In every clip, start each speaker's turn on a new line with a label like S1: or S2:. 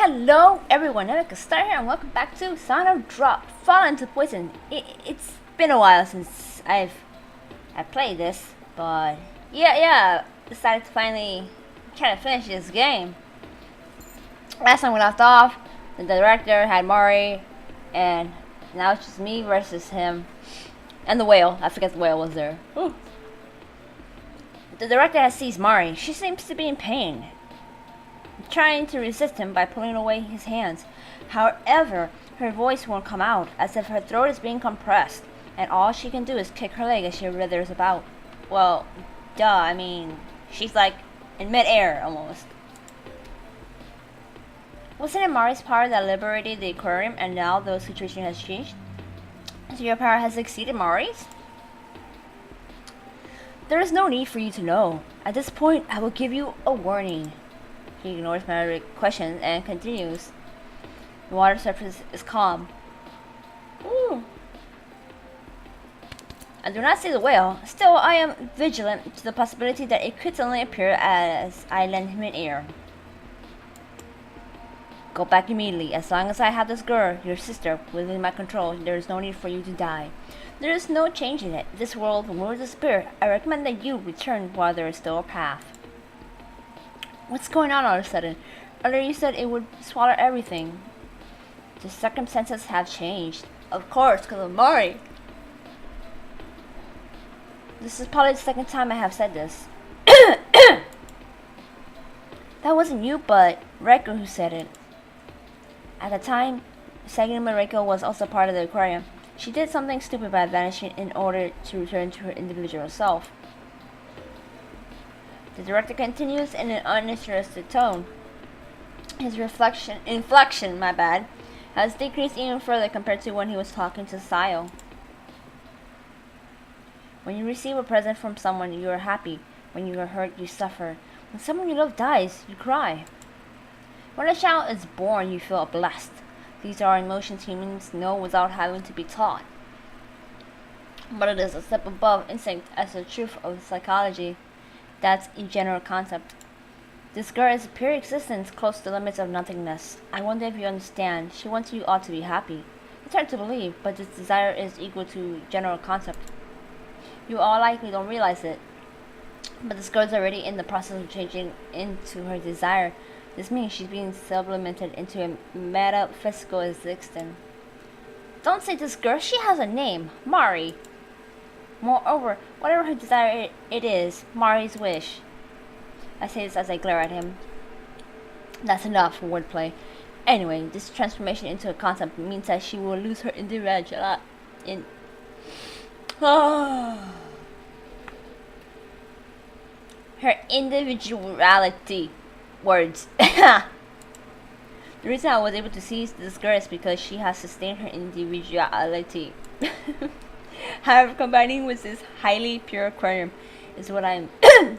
S1: Hello everyone, Eric Star here and welcome back to Sound of Drop, Fall into Poison. It's been a while since I've played this, but yeah, decided to finally try to finish this game. Last time we left off, the director had Mari, and now it's just me versus him. And the whale, I forget the whale was there. Ooh. The director has seized Mari. She seems to be in pain, trying to resist him by pulling away his hands. However, her voice won't come out, as if her throat is being compressed, and all she can do is kick her leg as she withers about. Well, duh, I mean, she's like in mid-air almost. Wasn't it Mari's power that liberated the aquarium, and now the situation has changed? So your power has exceeded Mari's? There is no need for you to know. At this point, I will give you a warning. He ignores my question and continues. The water surface is calm. Ooh. I do not see the whale. Still, I am vigilant to the possibility that it could suddenly appear as I lend him in air. Go back immediately. As long as I have this girl, your sister, within my control, there is no need for you to die. There is no change in it. This world will disappear. I recommend that you return while there is still a path. What's going on all of a sudden? Earlier you said it would swallow everything. The circumstances have changed. Of course, because of Mari. This is probably the second time I have said this. That wasn't you, but Reiko who said it. At the time, Sagina Reiko was also part of the aquarium. She did something stupid by vanishing in order to return to her individual self. The director continues in an uninterested tone. His inflection, has decreased even further compared to when he was talking to Sayo. When you receive a present from someone, you are happy. When you are hurt, you suffer. When someone you love dies, you cry. When a child is born, you feel blessed. These are emotions humans know without having to be taught. But it is a step above instinct as the truth of psychology. That's a general concept. This girl is a pure existence close to the limits of nothingness. I wonder if you understand. She wants you all to be happy. It's hard to believe, but this desire is equal to general concept. You all likely don't realize it, but this girl is already in the process of changing into her desire. This means she's being sublimated into a metaphysical existence. Don't say this girl. She has a name, Mari. Moreover, whatever her desire it is, Mari's wish. I say this as I glare at him. That's enough for wordplay. Anyway, this transformation into a concept means that she will lose her individuality. Her individuality. Words. The reason I was able to seize this girl is because she has sustained her individuality. However, combining with this highly pure aquarium is what I'm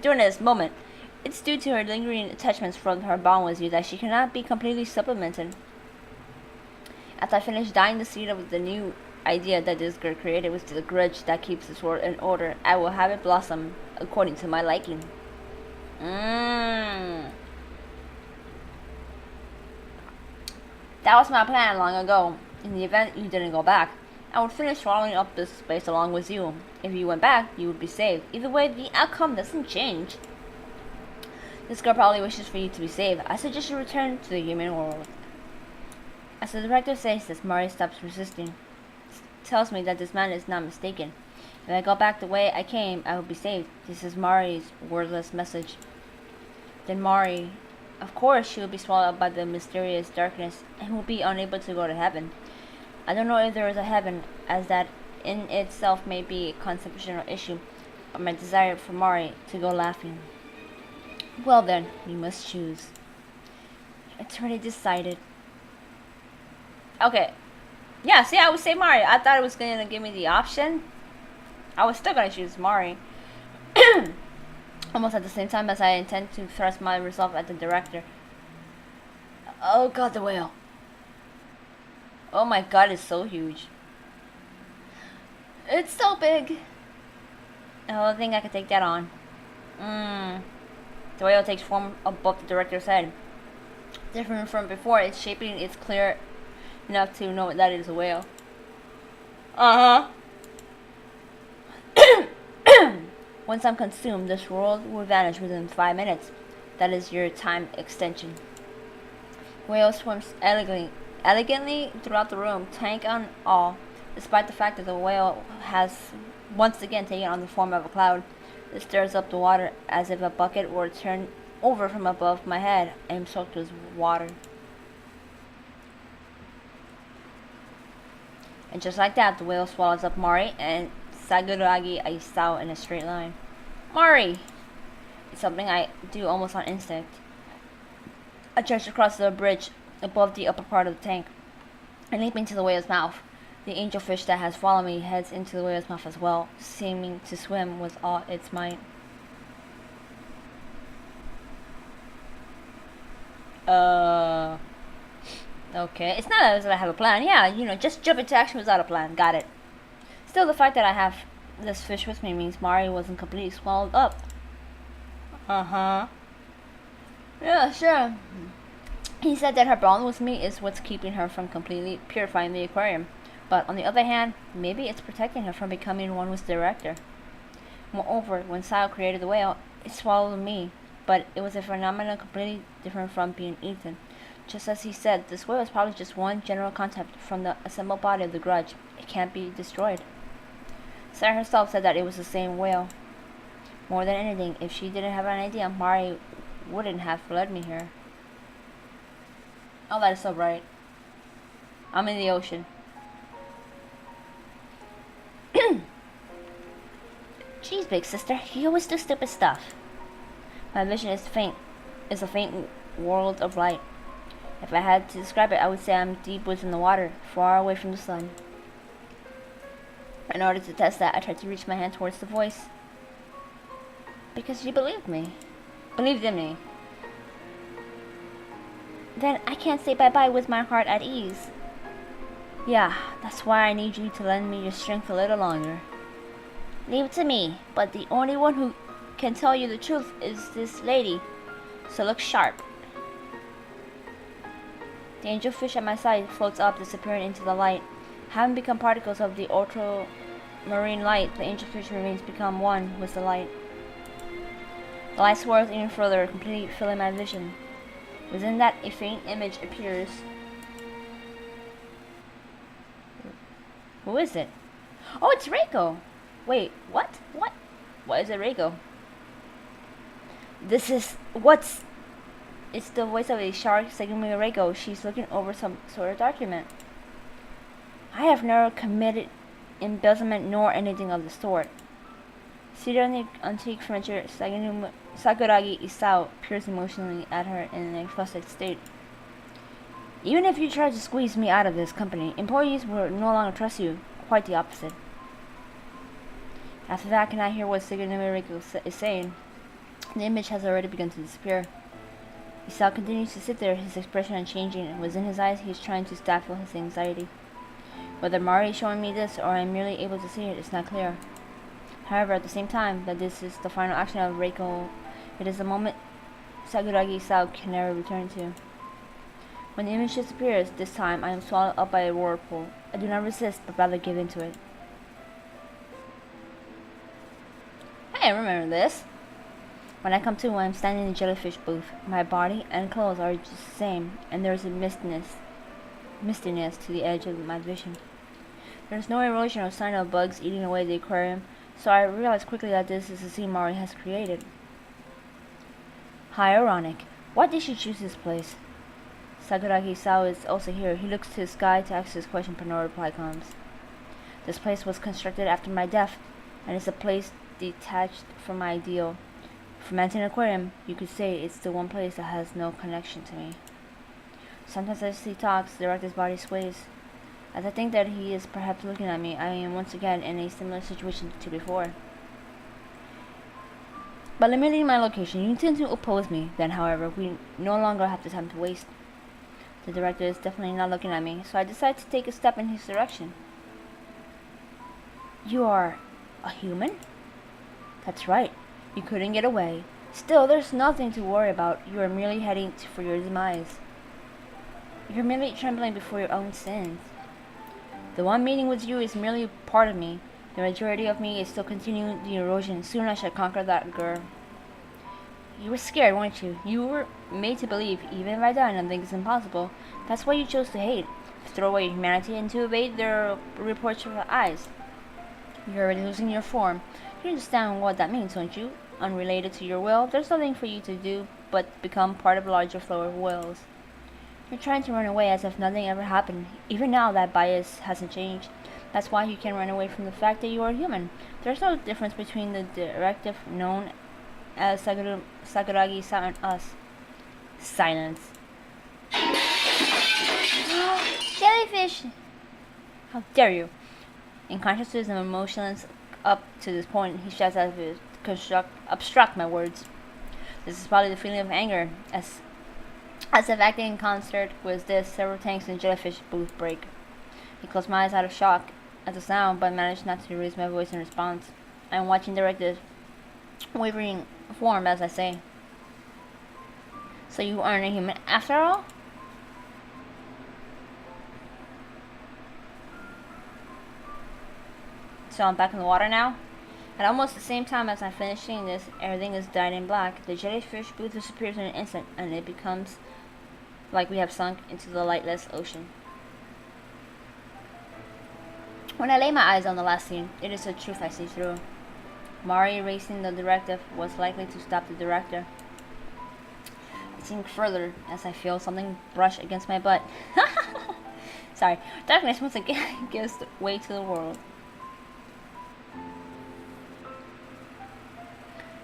S1: doing at this moment. It's due to her lingering attachments from her bond with you that she cannot be completely supplemented. After I finish dying the seed of the new idea that this girl created with the grudge that keeps this world in order, I will have it blossom according to my liking. That was my plan long ago. In the event you didn't go back, I would finish swallowing up this space along with you. If you went back, you would be saved. Either way, the outcome doesn't change. This girl probably wishes for you to be saved. I suggest you return to the human world. As the director says this, Mari stops resisting. Tells me that this man is not mistaken. If I go back the way I came, I will be saved. This is Mari's wordless message. Then Mari, of course, she will be swallowed up by the mysterious darkness and will be unable to go to heaven. I don't know if there is a heaven, as that in itself may be a conceptual issue, but my desire for Mari to go laughing. Well then, we must choose. It's already decided. Okay. Yeah, see, I would say Mari. I thought it was going to give me the option. I was still going to choose Mari. Almost at the same time as I intend to thrust my resolve at the director. Oh god, the whale. Oh my god, it's so huge. It's so big. I don't think I can take that on. The whale takes form above the director's head. Different from before, its shaping is clear enough to know that it is a whale. Uh huh. Once I'm consumed, this world will vanish within 5 minutes. That is your time extension. Whale swims elegantly throughout the room, tank and all, despite the fact that the whale has once again taken on the form of a cloud. It stirs up the water as if a bucket were turned over from above my head. I am soaked with water. And just like that, the whale swallows up Mari and Saguragi Aisao in a straight line. Mari! It's something I do almost on instinct. I charge across the bridge above the upper part of the tank and leap into the whale's mouth. The angelfish that has followed me heads into the whale's mouth as well, seeming to swim with all its might. Okay. It's not as if I have a plan. Yeah, just jump into action without a plan. Got it. Still, the fact that I have this fish with me means Mari wasn't completely swallowed up. Uh-huh. Yeah, sure. He said that her bond with me is what's keeping her from completely purifying the aquarium. But on the other hand, maybe it's protecting her from becoming one with the director. Moreover, when Sao created the whale, it swallowed me. But it was a phenomenon completely different from being eaten. Just as he said, this whale is probably just one general concept from the assembled body of the grudge. It can't be destroyed. Sarah herself said that it was the same whale. More than anything, if she didn't have an idea, Mari wouldn't have led me here. Oh, that is so bright. I'm in the ocean. Jeez, big sister, you always do stupid stuff. My vision is a faint world of light. If I had to describe it, I would say I'm deep within the water, far away from the sun. In order to test that, I tried to reach my hand towards the voice. Because you believed in me. Then I can't say bye-bye with my heart at ease. Yeah, that's why I need you to lend me your strength a little longer. Leave it to me, but the only one who can tell you the truth is this lady, so look sharp. The angelfish at my side floats up, disappearing into the light. Having become particles of the ultramarine light, the angelfish remains become one with the light. The light swirls even further, completely filling my vision. Within that, a faint image appears. Who is it? Oh, it's Reiko! Wait, what? What is it, Reiko? It's the voice of a shark signaling Reiko. She's looking over some sort of document. I have never committed embezzlement nor anything of the sort. Seated on the antique furniture, Sakuragi Isao peers emotionally at her in an flustered state. Even if you try to squeeze me out of this company, employees will no longer trust you. Quite the opposite. After that, I cannot hear what Sakuragi is saying. The image has already begun to disappear. Isao continues to sit there, his expression unchanging, and within his eyes he is trying to stifle his anxiety. Whether Mari is showing me this or I am merely able to see it is not clear. However, at the same time that this is the final action of Reiko, it is a moment Sakuragi Isao can never return to. When the image disappears, this time I am swallowed up by a whirlpool. I do not resist, but rather give in to it. Hey, I remember this. When I come to, I am standing in the jellyfish booth. My body and clothes are just the same, and there is a mistiness to the edge of my vision. There is no erosion or sign of bugs eating away the aquarium, so I realize quickly that this is the scene Mari has created. How ironic. Why did she choose this place? Sakuragi Sao is also here. He looks to the sky to ask his question, but no reply comes. This place was constructed after my death, and is a place detached from my ideal. For Manten Aquarium, you could say it's the one place that has no connection to me. Sometimes as he talks, the director's body sways. As I think that he is perhaps looking at me, I am once again in a similar situation to before. By limiting my location, you intend to oppose me. Then, however, we no longer have the time to waste. The director is definitely not looking at me, so I decide to take a step in his direction. You are a human? That's right. You couldn't get away. Still, there's nothing to worry about. You are merely heading for your demise. You're merely trembling before your own sins. The one meeting with you is merely part of me. The majority of me is still continuing the erosion. Soon I shall conquer that girl. You were scared, weren't you? You were made to believe, even if I die, nothing is impossible. That's why you chose to hate. To throw away humanity and to evade their reproach of eyes. You're already losing your form. You understand what that means, don't you? Unrelated to your will, there's nothing for you to do but become part of a larger flow of wills. You're trying to run away as if nothing ever happened. Even now, that bias hasn't changed. That's why you can run away from the fact that you are human. There's no difference between the directive known as Sakuragi and us. Silence. Jellyfish! How dare you! In consciousness and emotions up to this point, he shouts as if to obstruct my words. This is probably the feeling of anger, as if acting in concert with this, several tanks in jellyfish booth break. I close my eyes out of shock at the sound, but manage not to raise my voice in response. I am watching directive wavering form as I say. So you aren't a human after all? So I'm back in the water now? At almost the same time as I finish seeing this, everything is dyed in black. The jellyfish booth disappears in an instant, and it becomes like we have sunk into the lightless ocean. When I lay my eyes on the last scene, it is the truth I see through. Mari erasing the directive was likely to stop the director. I sink further as I feel something brush against my butt. Sorry, darkness once again gives way to the world.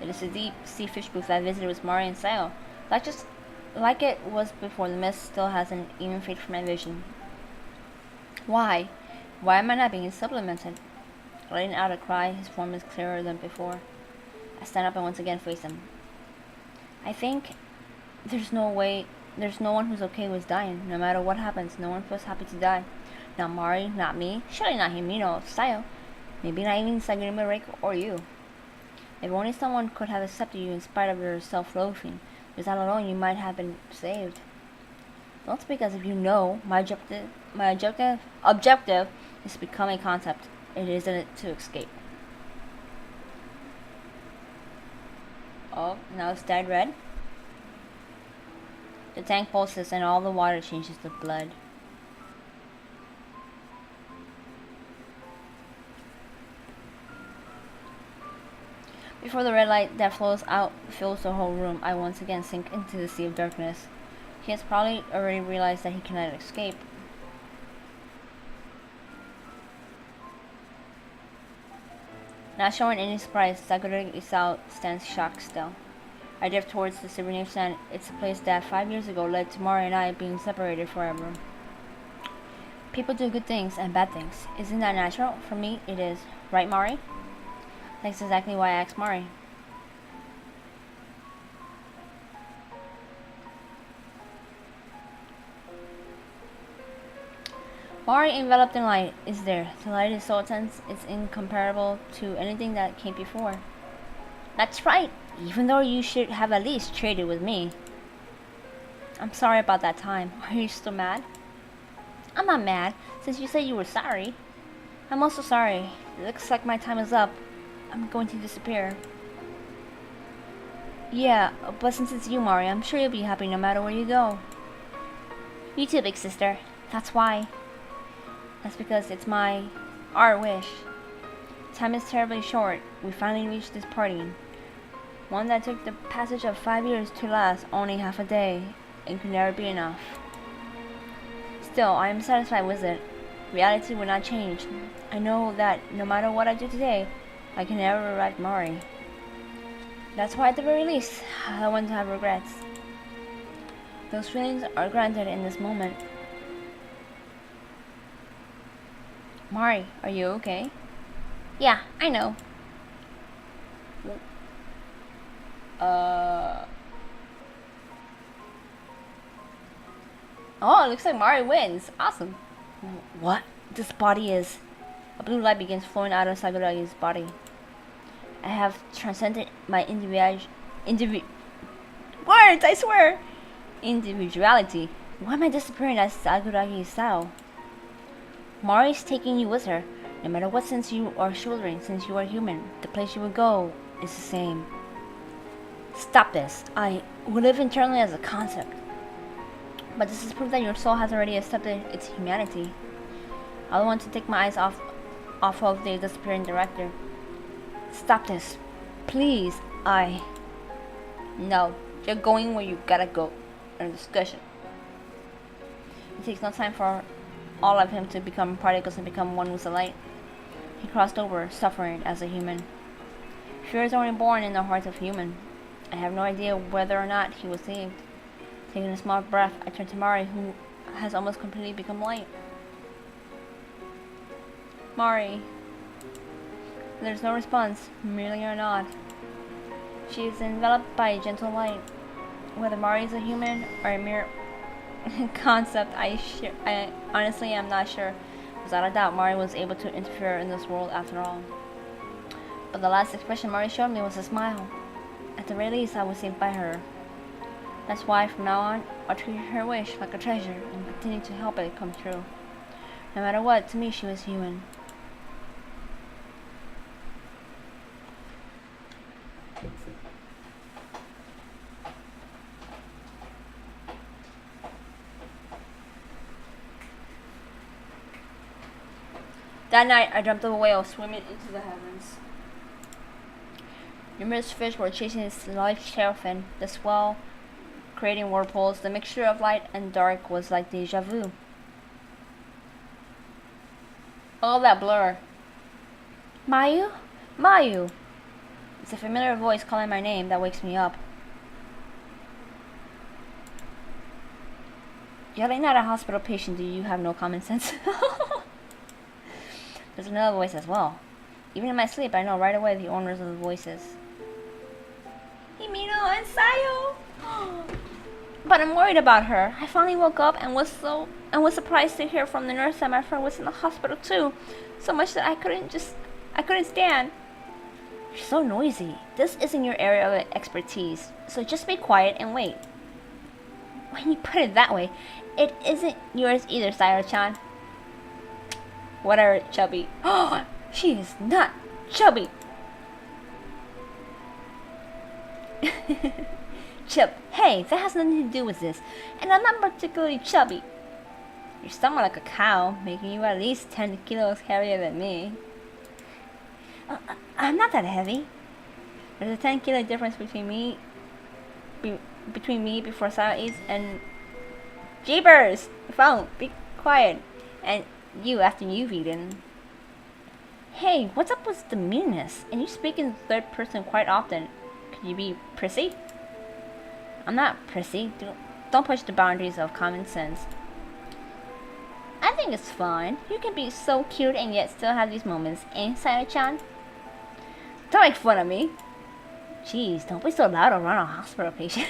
S1: It is a deep sea fish booth I visited with Mari and Sayo. Like it was before, the mist still hasn't even faded from my vision. Why? Why am I not being supplemented? Letting out a cry, his form is clearer than before. I stand up and once again face him. I think there's no one who's okay with dying. No matter what happens, no one feels happy to die. Not Mari, not me, surely not Himeno, Sayo. Maybe not even Sagurima Reiko or you. If only someone could have accepted you in spite of your self-loathing. With that alone, you might have been saved. Don't speak as if you know. My objective is to become a concept. It isn't to escape. Oh, now it's dyed red. The tank pulses and all the water changes to blood. Before the red light that flows out fills the whole room, I once again sink into the sea of darkness. He has probably already realized that he cannot escape. Not showing any surprise, Sakura Isao stands shocked still. I drift towards the Serene Sand. It's a place that 5 years ago led to Mari and I being separated forever. People do good things and bad things. Isn't that natural? For me, it is. Right, Mari? That's exactly why I asked Mari. Mari, enveloped in light, is there. The light is so intense, it's incomparable to anything that came before. That's right, even though you should have at least traded with me. I'm sorry about that time. Are you still mad? I'm not mad, since you said you were sorry. I'm also sorry. It looks like my time is up. I'm going to disappear. Yeah, but since it's you, Mari, I'm sure you'll be happy no matter where you go. You too, big sister. That's why. That's because it's our wish. Time is terribly short. We finally reached this party. One that took the passage of 5 years to last only half a day. It could never be enough. Still, I am satisfied with it. Reality will not change. I know that no matter what I do today, I can never rewrite Mari. That's why at the very least, I don't want to have regrets. Those feelings are granted in this moment. Mari, are you okay? Yeah, I know. Oh, it looks like Mari wins. Awesome. What? This body is... A blue light begins flowing out of Saguragi's body. I have transcended my words, I swear! Individuality. Why am I disappearing as Aguragi Sao? Mari's taking you with her. No matter what, since you are children, since you are human, the place you will go is the same. Stop this. I will live internally as a concept. But this is proof that your soul has already accepted its humanity. I don't want to take my eyes off of the disappearing director. Stop this. Please, No, you're going where you gotta go. In a discussion. It takes no time for all of him to become particles and become one with the light. He crossed over, suffering as a human. Fear is only born in the heart of human. I have no idea whether or not he was saved. Taking a small breath, I turned to Mari, who has almost completely become light. Mari. There's no response, merely a nod. She is enveloped by a gentle light. Whether Mari is a human or a mere concept, I honestly am not sure. Without a doubt, Mari was able to interfere in this world after all. But the last expression Mari showed me was a smile. At the very least, I was saved by her. That's why, from now on, I'll treat her wish like a treasure and continue to help it come true. No matter what, to me, she was human. That night, I dreamt of a whale swimming into the heavens. Numerous fish were chasing its large tail fin. The swell creating whirlpools. The mixture of light and dark was like deja vu. All that blur. Mayu? Mayu! It's a familiar voice calling my name that wakes me up. You're like not a hospital patient, do you have no common sense? There's another voice as well. Even in my sleep, I know right away the owners of the voices. Himeno and Sayo! But I'm worried about her. I finally woke up and was surprised to hear from the nurse that my friend was in the hospital too. So much that I couldn't stand. You're so noisy. This isn't your area of expertise. So just be quiet and wait. When you put it that way, it isn't yours either, Sayo-chan. Whatever, chubby. Oh, she is not chubby. Chip, hey, that has nothing to do with this. And I'm not particularly chubby. You're somewhat like a cow, making you at least 10 kilos heavier than me. I'm not that heavy. There's a 10 kilo difference between me before Sayo eats and Jeepers! Phone, be quiet. And you after you've eaten. Hey, what's up with the meanness? And you speak in third person quite often. Could you be prissy? I'm not prissy. Don't push the boundaries of common sense. I think it's fine. You can be so cute and yet still have these moments, ain't Sayo-chan? Don't make fun of me. Jeez, don't be so loud around a hospital patient.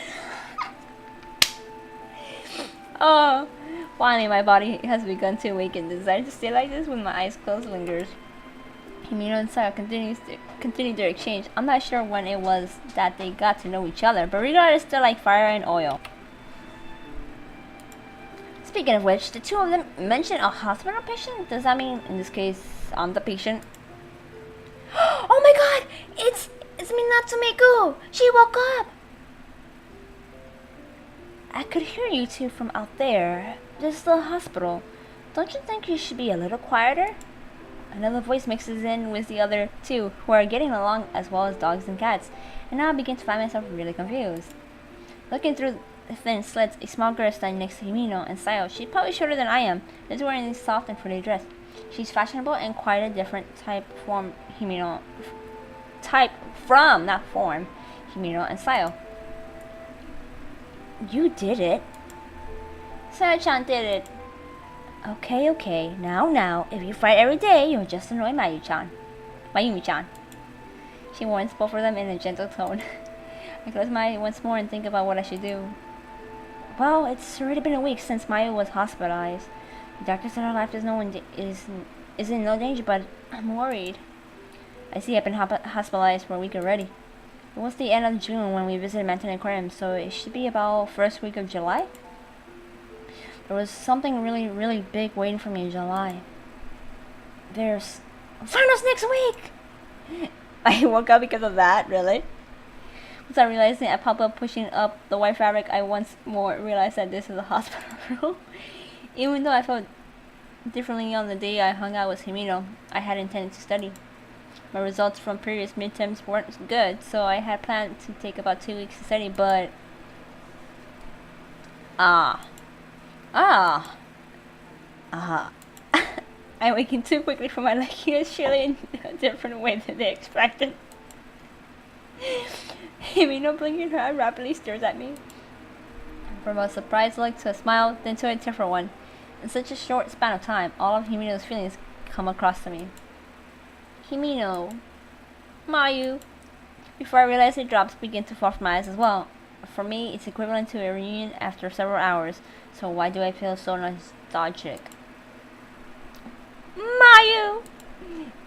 S1: Oh, finally my body has begun to awaken. The desire to stay like this with my eyes closed lingers. Himeno and Sayo continued their exchange. I'm not sure when it was that they got to know each other, but regardless, they're like fire and oil. Speaking of which, the two of them mentioned a hospital patient? Does that mean, in this case, I'm the patient? Oh my god! It's Minatsumiko! She woke up! I could hear you two from out there. This is the hospital. Don't you think you should be a little quieter? Another voice mixes in with the other two, who are getting along as well as dogs and cats, and now I begin to find myself really confused. Looking through the thin slits, a small girl standing next to Himeno and Sayo. She's probably shorter than I am, is wearing a soft and pretty dress. She's fashionable and quite a different type from Himeno. Not form, Himeno and Sayo. You did it. Sayo-chan did it. Okay. Now, if you fight every day, you'll just annoy Mayumi-chan. She warns both of them in a gentle tone. I close my eyes once more and think about what I should do. Well, it's already been a week since Mayu was hospitalized. The doctor said her life is in no danger, but I'm worried. I see I've been hospitalized for a week already. It was the end of June when we visited Manten Aquarium, so it should be about first week of July. There was something really, really big waiting for me in July. There's finals next week! I woke up because of that, really? Without realizing, I popped up pushing up the white fabric. I once more realized that this is a hospital room. Even though I felt differently on the day I hung out with Himeno, I had intended to study. My results from previous midterms weren't good, so I had planned to take about 2 weeks to study, but... I awakened too quickly from my liking of Chile in a different way than they expected. Himeno, blinking her eye, rapidly stares at me. From a surprised look to a smile, then to a different one. In such a short span of time, all of Himeno's feelings come across to me. Himeno. Mayu. Before I realize it, drops begin to fall from my eyes as well. For me, it's equivalent to a reunion after several hours, so why do I feel so nostalgic? Mayu!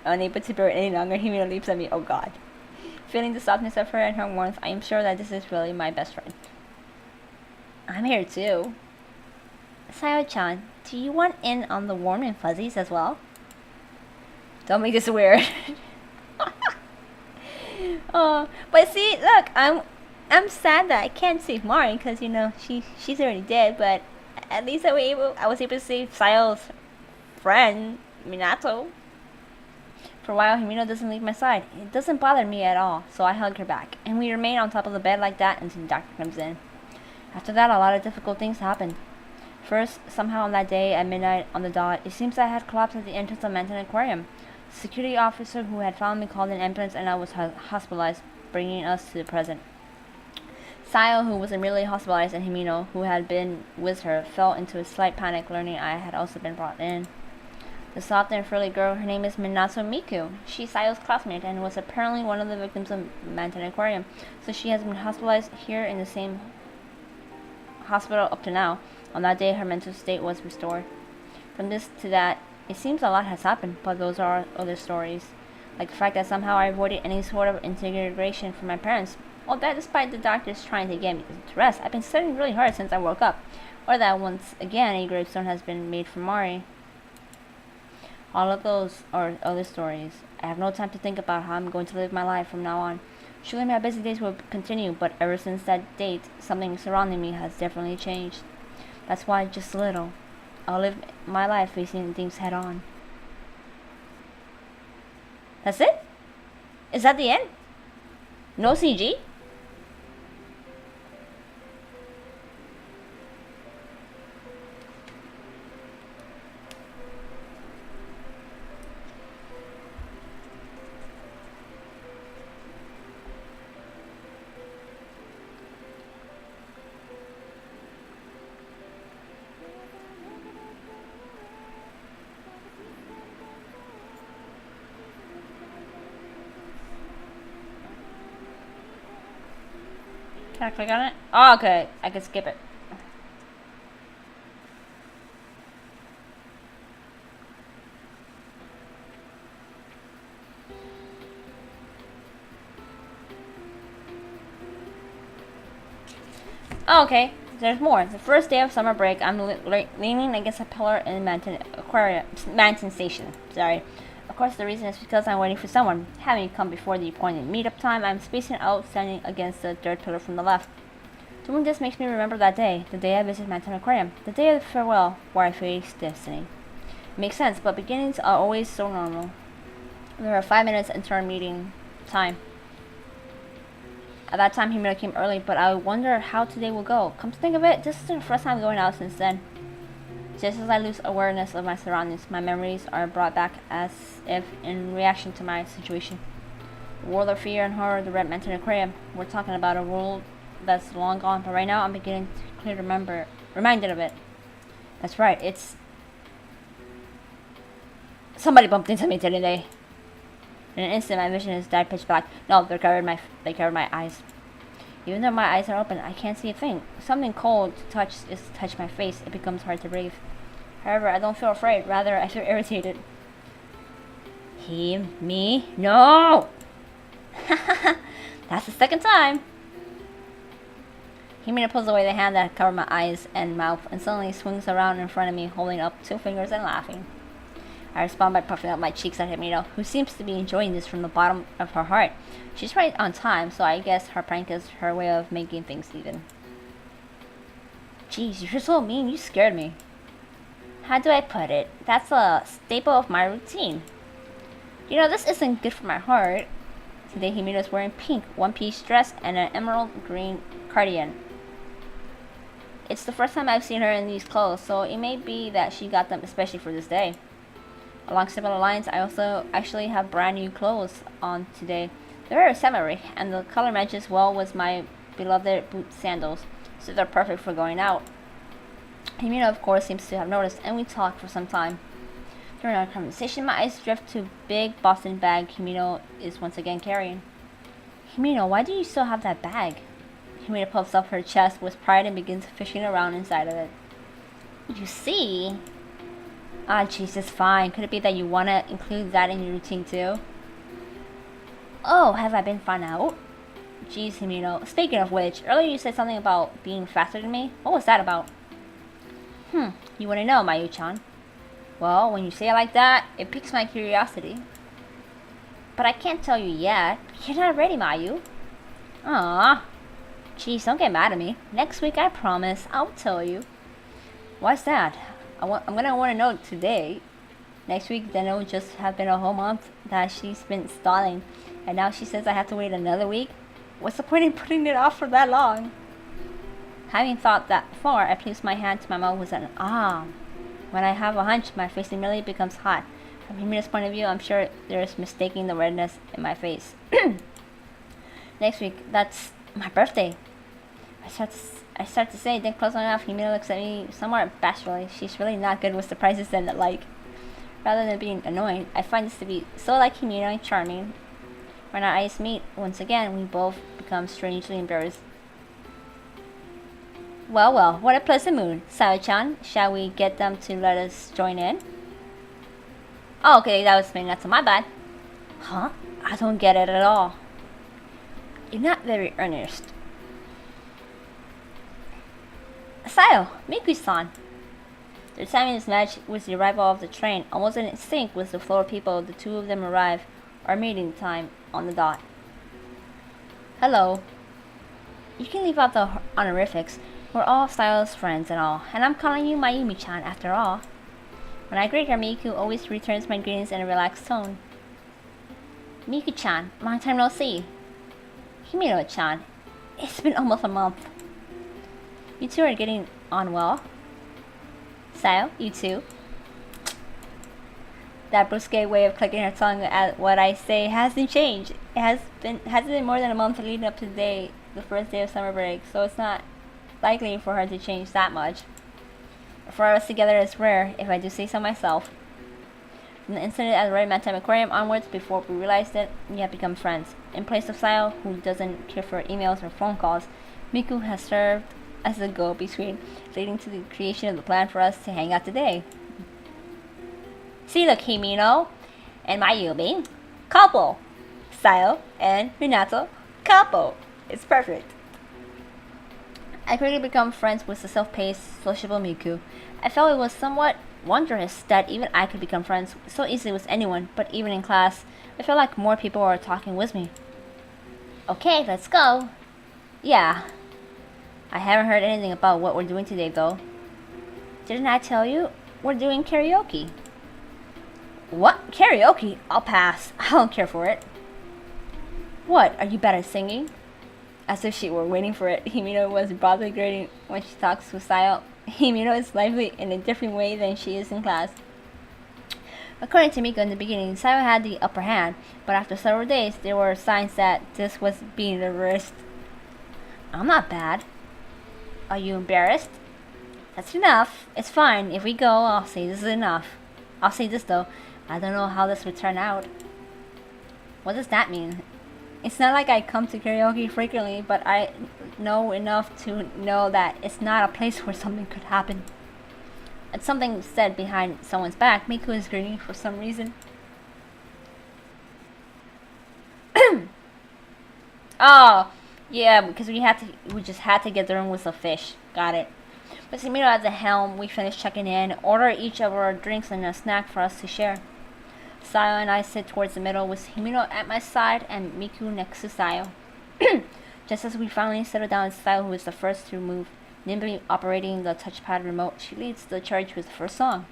S1: Unable to bear it any longer, Himeno leaps at me. Oh god. Feeling the softness of her and her warmth, I am sure that this is really my best friend. I'm here too. Sayo-chan, do you want in on the warm and fuzzies as well? Don't make this weird. Oh, but see, look, I'm sad that I can't save Mari because you know she's already dead. But at least I was able to save Sayo's friend Minato. For a while, Himeno doesn't leave my side. It doesn't bother me at all, so I hug her back, and we remain on top of the bed like that until the doctor comes in. After that, a lot of difficult things happened. First, somehow on that day at midnight on the dot, it seems I had collapsed at the entrance of Manten Aquarium. The security officer who had found me called an ambulance and I was hospitalized, bringing us to the present. Sayo, who was immediately hospitalized, and Himeno, who had been with her, fell into a slight panic learning I had also been brought in. The soft and frilly girl, her name is Minato Miku. She's Sayo's classmate and was apparently one of the victims of Manten Aquarium, so she has been hospitalized here in the same hospital up to now. On that day, her mental state was restored. From this to that, it seems a lot has happened, but those are other stories. Like the fact that somehow I avoided any sort of integration from my parents. All that despite the doctors trying to get me to rest. I've been studying really hard since I woke up. Or that once again a gravestone has been made for Mari. All of those are other stories. I have no time to think about how I'm going to live my life from now on. Surely my busy days will continue, but ever since that date, something surrounding me has definitely changed. That's why, just a little, I'll live my life facing things head on. That's it? Is that the end? No CG? Can I click on it? Oh, okay. I can skip it. Oh, okay. There's more. The first day of summer break, I'm leaning against a pillar in Manten Station. Sorry. Of course, the reason is because I'm waiting for someone. Having come before the appointed meetup time, I'm spacing out, standing against the third pillar from the left. Doing this makes me remember that day, the day I visited Manten Aquarium, the day of the farewell, where I faced destiny. It makes sense, but beginnings are always so normal. There are 5 minutes until our meeting time. At that time, Himeno came early, but I wonder how today will go. Come to think of it, this is the first time going out since then. Just as I lose awareness of my surroundings, my memories are brought back as if in reaction to my situation. The world of fear and horror, the Red Manten Aquarium. We're talking about a world that's long gone, but right now I'm beginning to clearly reminded of it. That's right, it's... Somebody bumped into me today. In an instant, my vision is dyed pitch black. No, they covered my eyes. Even though my eyes are open, I can't see a thing. Something cold to touch my face. It becomes hard to breathe. However, I don't feel afraid. Rather, I feel irritated. Me? No! That's the second time. Himeno pulls away the hand that covered my eyes and mouth and suddenly swings around in front of me, holding up 2 fingers and laughing. I respond by puffing up my cheeks at Himeno, who seems to be enjoying this from the bottom of her heart. She's right on time, so I guess her prank is her way of making things even. Jeez, you're so mean, you scared me. How do I put it? That's a staple of my routine. You know, this isn't good for my heart. Today Himeno's wearing pink one-piece dress and an emerald green cardigan. It's the first time I've seen her in these clothes, so it may be that she got them especially for this day. Along similar lines, I also actually have brand new clothes on today. They're very summery, and the color matches well with my beloved boot sandals, so they're perfect for going out. Himeno, of course, seems to have noticed, and we talk for some time. During our conversation, my eyes drift to a big Boston bag Himeno is once again carrying. Himeno, why do you still have that bag? Himeno puffs up her chest with pride and begins fishing around inside of it. You see? Ah, jeez, it's fine. Could it be that you want to include that in your routine too? Oh, have I been found out? Jeez, Himeno. Speaking of which, earlier you said something about being faster than me. What was that about? You want to know, Mayu-chan? Well, when you say it like that, it piques my curiosity. But I can't tell you yet. You're not ready, Mayu. Aww. Jeez, don't get mad at me. Next week, I promise, I'll tell you. Why's that? I'm gonna want to know today. Next week, then it will just have been a whole month that she's been stalling. And now she says I have to wait another week? What's the point in putting it off for that long? Having thought that far, I place my hand to my mouth with an ah. When I have a hunch, my face immediately becomes hot. From Himeno's point of view, I'm sure there's mistaking the redness in my face. Next week, that's my birthday. I start to say, then close my mouth. Himeno looks at me somewhat bashfully. She's really not good with surprises and the like. Rather than being annoying, I find this to be so like Himeno and charming. When our eyes meet, once again, we both become strangely embarrassed. Well, what a pleasant mood. Sayo-chan, shall we get them to let us join in? Oh, okay, that was me, not so my bad. Huh? I don't get it at all. You're not very earnest. Sayo, Miku-san. Their timing is matched with the arrival of the train. Almost in sync with the flow of people, the two of them arrive. Our meeting time on the dot. Hello. You can leave out the honorifics. We're all Sayo's friends and all, and I'm calling you Mayumi-chan after all. When I greet her, Miku always returns my greetings in a relaxed tone. Miku-chan, long time no see. Himeno-chan, it's been almost a month. You two are getting on well. Sayo, you too. That brusque way of clicking her tongue at what I say hasn't changed. Hasn't been more than a month leading up to today, the first day of summer break, so it's not likely for her to change that much. For us together is rare, if I do say so myself. From the incident at the Manten Aquarium onwards, before we realized it, we have become friends. In place of Sayo, who doesn't care for emails or phone calls, Miku has served as the go-between, leading to the creation of the plan for us to hang out today. See, look, Himeno and Mayumi, couple. Sayo and Minato, couple. It's perfect. I quickly become friends with the self-paced, sociable Miku. I felt it was somewhat wondrous that even I could become friends so easily with anyone, but even in class, I felt like more people were talking with me. Okay, let's go. Yeah. I haven't heard anything about what we're doing today, though. Didn't I tell you? We're doing karaoke. What? Karaoke? I'll pass. I don't care for it. What? Are you bad at singing? As if she were waiting for it, Himeno was broadly grinning when she talks with Sayo. Himeno is lively in a different way than she is in class. According to Miku in the beginning, Sayo had the upper hand, but after several days, there were signs that this was being reversed. I'm not bad. Are you embarrassed? That's enough. It's fine. If we go, I'll say this is enough. I'll say this though. I don't know how this would turn out. What does that mean? It's not like I come to karaoke frequently, but I know enough to know that it's not a place where something could happen. It's something said behind someone's back. Miku is grinning for some reason. Oh, Yeah, because we just had to get the room with a fish. Got it. With Himeno at the helm, we finished checking in, order each of our drinks and a snack for us to share. Sayo and I sit towards the middle with Himeno at my side and Miku next to Sayo. Just as we finally settle down, it's Sayo who is the first to move. Nimbly operating the touchpad remote, she leads the charge with the first song.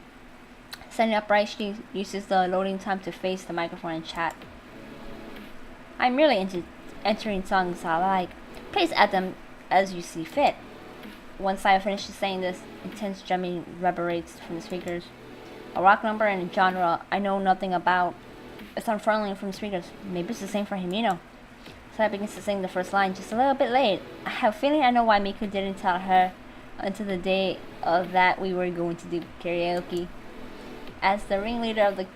S1: Standing upright, she uses the loading time to face the microphone and chat. I'm really into entering songs I like. Please add them as you see fit. Once I finishes saying this, intense drumming reverberates from the speakers. A rock number and genre I know nothing about. It's unfurling from the speakers. Maybe it's the same for Himeno. So I begins to sing the first line just a little bit late. I have a feeling I know why Miku didn't tell her until the day of that we were going to do karaoke. As the ringleader of the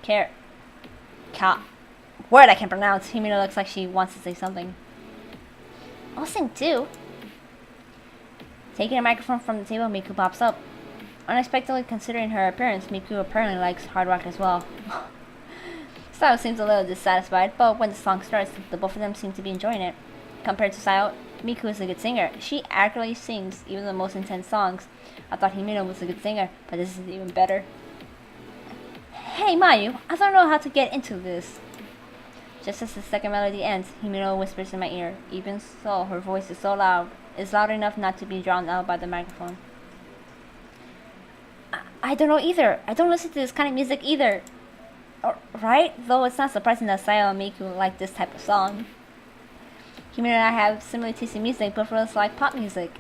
S1: word I can't pronounce, Himeno looks like she wants to say something. I'll sing too. Taking a microphone from the table, Miku pops up. Unexpectedly considering her appearance, Miku apparently likes hard rock as well. Sayo seems a little dissatisfied, but when the song starts, the both of them seem to be enjoying it. Compared to Sayo, Miku is a good singer. She accurately sings even the most intense songs. I thought Himeno was a good singer, but this is even better. Hey Mayu, I don't know how to get into this. Just as the second melody ends, Himeno whispers in my ear. Even so, her voice is so loud. It's loud enough not to be drowned out by the microphone. I don't know either. I don't listen to this kind of music either. Right? Though it's not surprising that Sayo and Miku like this type of song. Himeno and I have similar taste in music, but for us like pop music.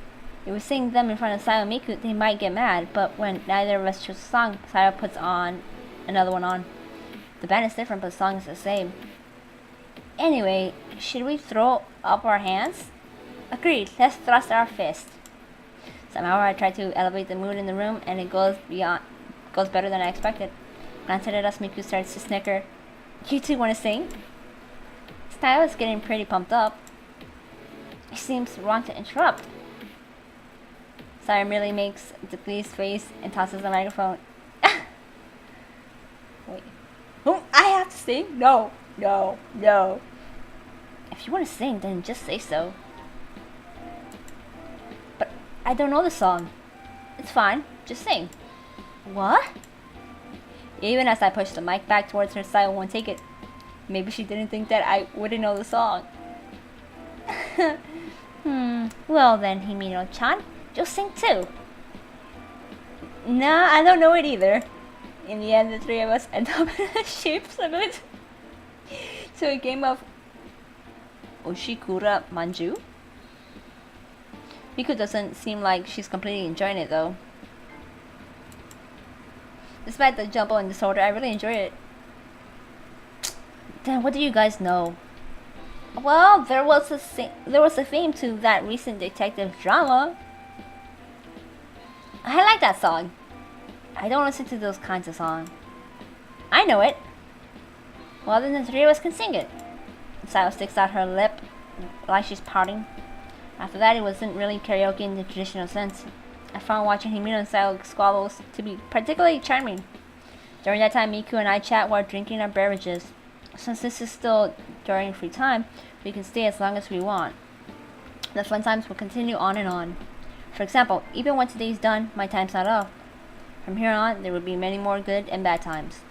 S1: If we sing them in front of Sayo and Miku, they might get mad, but when neither of us chooses a song, Sayo puts on another one on. The band is different, but the song is the same. Anyway, should we throw up our hands? Agreed, let's thrust our fist. Somehow I try to elevate the mood in the room, and it goes better than I expected. Glancing at us, Miku starts to snicker. You two want to sing? Sayo is getting pretty pumped up. It seems wrong to interrupt. Sayo merely makes the pleased face and tosses the microphone. Wait. I have to sing? No. If you want to sing, then just say so. But I don't know the song. It's fine. Just sing. What? Even as I push the mic back towards her, Sayo won't take it. Maybe she didn't think that I wouldn't know the song. Well then, Himeno-chan, just sing too. Nah, I don't know it either. In the end, the three of us end up in a shape similar to a game of Oshikura Manju. Miku doesn't seem like she's completely enjoying it though. Despite the jumble and disorder, I really enjoy it. Then what do you guys know? Well, there was a theme to that recent detective drama. I like that song. I don't listen to those kinds of songs. I know it. Well, then the three of us can sing it. Sayo sticks out her lip like she's pouting. After that, it wasn't really karaoke in the traditional sense. I found watching Himeno and Sayo squabbles to be particularly charming. During that time, Miku and I chat while drinking our beverages. Since this is still during free time, we can stay as long as we want. The fun times will continue on and on. For example, even when today's done, my time's not up. From here on, there will be many more good and bad times.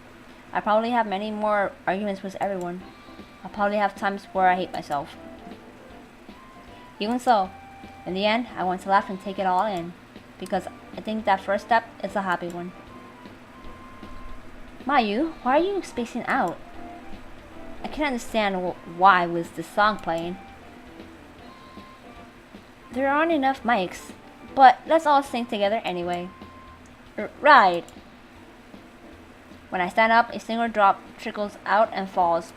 S1: I probably have many more arguments with everyone. I'll probably have times where I hate myself. Even so, in the end, I want to laugh and take it all in, because I think that first step is a happy one. Mayu, why are you spacing out? I can't understand why with this song playing. There aren't enough mics, but let's all sing together anyway. Right. When I stand up, a single drop trickles out and falls.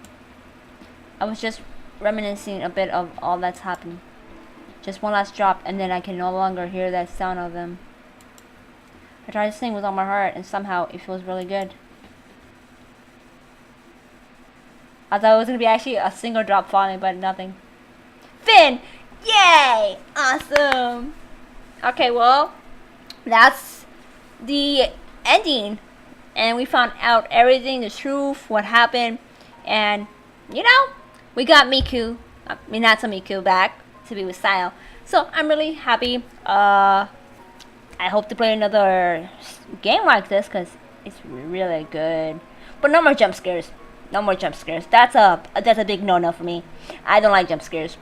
S1: I was just reminiscing a bit of all that's happened. Just one last drop, and then I can no longer hear that sound of them. I try to sing with all my heart, and somehow it feels really good. I thought it was going to be actually a single drop falling, but nothing. Finn! Yay! Awesome! Okay, well, that's the ending. And we found out everything, the truth, what happened. And, you know, we got Miku, Minato Miku back. to be with Sayo. So I'm really happy. I hope to play another game like this because it's really good. But no more jump scares. No more jump scares. That's a big no-no for me. I don't like jump scares.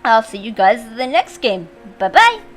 S1: I'll see you guys in the next game. Bye bye.